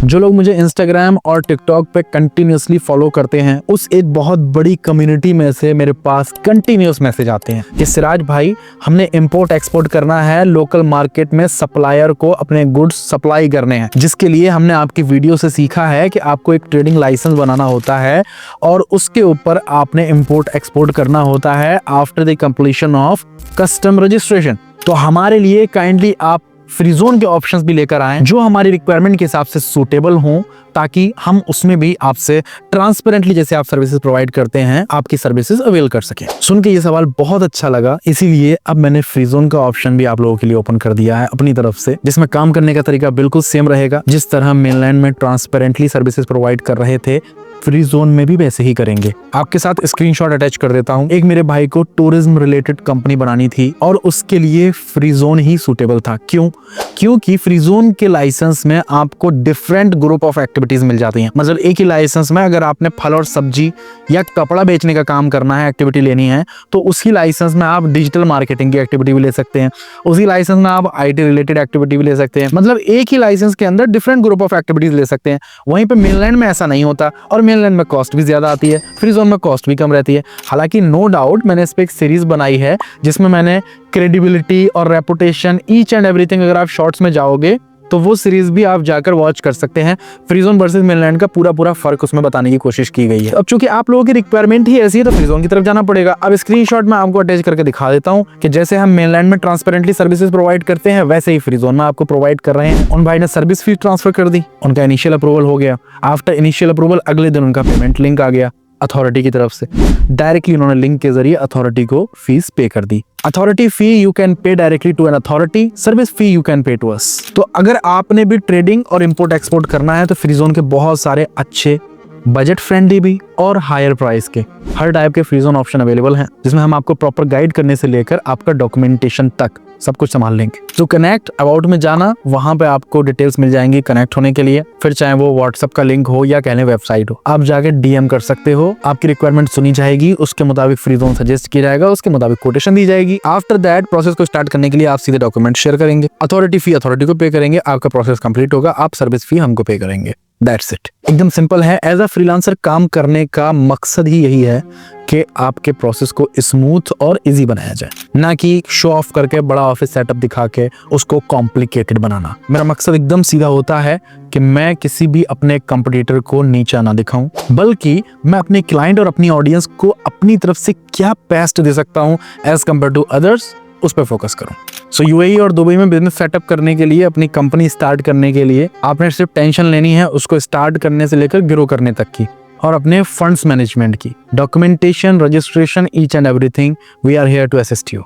जो लोग मुझे इंस्टाग्राम और टिकटॉक पे कंटिन्यूसली फॉलो करते हैं, उस एक बहुत बड़ी कम्युनिटी में से मेरे पास कंटिन्यूस मैसेज आते हैं कि सिराज भाई, हमने इंपोर्ट एक्सपोर्ट करना है, लोकल मार्केट में सप्लायर को अपने गुड्स सप्लाई करने हैं, जिसके लिए हमने आपकी वीडियो से सीखा है कि आपको एक ट्रेडिंग लाइसेंस बनाना होता है और उसके ऊपर आपने इंपोर्ट एक्सपोर्ट करना होता है after the completion of custom registration. तो हमारे लिए काइंडली आप फ्री जोन के ऑप्शंस भी लेकर आएं जो हमारी रिक्वायरमेंट के हिसाब से सूटेबल हों, ताकि हम उसमें भी आपसे ट्रांसपेरेंटली, जैसे आप सर्विसेज प्रोवाइड करते हैं, आपकी सर्विसेज अवेल कर सकें। सुन के ये सवाल बहुत अच्छा लगा, इसीलिए अब मैंने फ्री जोन का ऑप्शन भी आप लोगों के लिए ओपन कर दिया है अपनी तरफ से, जिसमें काम करने का तरीका बिल्कुल सेम रहेगा। जिस तरह मेनलैंड में ट्रांसपेरेंटली सर्विसेज प्रोवाइड कर रहे थे, फ्री जोन में भी वैसे ही करेंगे। आपके साथ स्क्रीनशॉट अटैच कर देता हूं। एक मेरे भाई को टूरिज्म रिलेटेड कंपनी बनानी थी और उसके लिए फ्री जोन ही सूटेबल था। क्योंकि फ्री जोन के लाइसेंस में आपको डिफरेंट ग्रुप ऑफ एक्टिविटीज मिल जाती हैं। मतलब एक ही लाइसेंस में अगर आपने फल और सब्जी या कपड़ा बेचने का काम करना है, एक्टिविटी लेनी है, तो उसी लाइसेंस में आप डिजिटल मार्केटिंग की एक्टिविटी भी ले सकते हैं, उसी लाइसेंस में आप IT रिलेटेड एक्टिविटी भी ले सकते हैं। मतलब एक ही लाइसेंस के अंदर डिफरेंट ग्रुप ऑफ एक्टिविटीज ले सकते हैं। वहीं पे मेनलैंड में ऐसा नहीं होता और मेनलैंड में कॉस्ट भी ज्यादा आती है, फ्री जोन में कॉस्ट भी कम रहती है। हालांकि नो डाउट मैंने इस पे एक सीरीज बनाई है जिसमें मैंने क्रेडिबिलिटी और रेपुटेशन, ईच एंड एवरीथिंग, अगर आप शॉर्ट्स में जाओगे तो वो सीरीज भी आप जाकर वॉच कर सकते हैं। फ्री जोन वर्सेस मेनलैंड का पूरा फर्क उसमें बताने की कोशिश की गई है। अब चूंकि आप लोगों की रिक्वायरमेंट ही ऐसी है तो फ्री जोन की तरफ जाना पड़ेगा। अब स्क्रीनशॉट में आपको अटैच करके दिखा देता हूं कि जैसे हम मेनलैंड में ट्रांसपेरेंटली सर्विसेज प्रोवाइड करते हैं, वैसे ही फ्री जोन में आपको प्रोवाइड कर रहे हैं। उन भाई ने सर्विस फीस ट्रांसफर कर दी, उनका इनिशियल अप्रूवल हो गया। आफ्टर इनिशियल अप्रूवल अगले दिन उनका पेमेंट लिंक आ गया अथॉरिटी की तरफ से। डायरेक्टली उन्होंने लिंक के जरिए अथॉरिटी को फीस पे कर दी। Authority fee you can pay directly to an authority, service fee you can pay to us. तो अगर आपने भी ट्रेडिंग और इंपोर्ट एक्सपोर्ट करना है तो फ्री जोन के बहुत सारे अच्छे, बजट फ्रेंडली भी और हायर प्राइस के हर टाइप के फ्री जोन ऑप्शन अवेलेबल हैं, जिसमें हम आपको प्रॉपर गाइड करने से लेकर आपका डॉक्यूमेंटेशन तक सब कुछ संभाल लेंगे। तो कनेक्ट अबाउट में जाना, वहां पे आपको डिटेल्स मिल जाएंगी कनेक्ट होने के लिए। फिर चाहे वो व्हाट्सएप का लिंक हो या कहने वेबसाइट हो, आप जाके DM कर सकते हो। आपकी रिक्वायरमेंट सुनी जाएगी, उसके मुताबिक फ्री जोन सजेस्ट किया जाएगा, उसके मुताबिक कोटेशन दी जाएगी। आफ्टर दैट प्रोसेस को स्टार्ट करने के लिए आप सीधे डॉक्यूमेंट शेयर करेंगे, अथॉरिटी फी अथॉरिटी को पे करेंगे, आपका प्रोसेस कंप्लीट होगा, आप सर्विस फी हमको पे करेंगे। That's it. एकदम सिंपल है। एज अ फ्रीलांसर काम करने का मकसद ही यही है कि आपके प्रोसेस को स्मूथ और इजी बनाया जाए, ना कि शो ऑफ करके बड़ा ऑफिस सेटअप दिखा के उसको कॉम्प्लिकेटेड बनाना। मेरा मकसद एकदम सीधा होता है कि मैं किसी भी अपने कंपटीटर को नीचा ना दिखाऊं, बल्कि मैं अपने क्लाइंट और अपनी ऑडियंस को अपनी तरफ से क्या बेस्ट दे सकता हूं एज कम्पेयर टू अदर्स, उस पर फोकस करूं। सो UAE और दुबई में बिजनेस सेटअप करने के लिए, अपनी कंपनी स्टार्ट करने के लिए आपने सिर्फ टेंशन लेनी है उसको स्टार्ट करने से लेकर ग्रो करने तक की, और अपने फंड्स मैनेजमेंट की, documentation, registration, each and everything, we are here to assist you.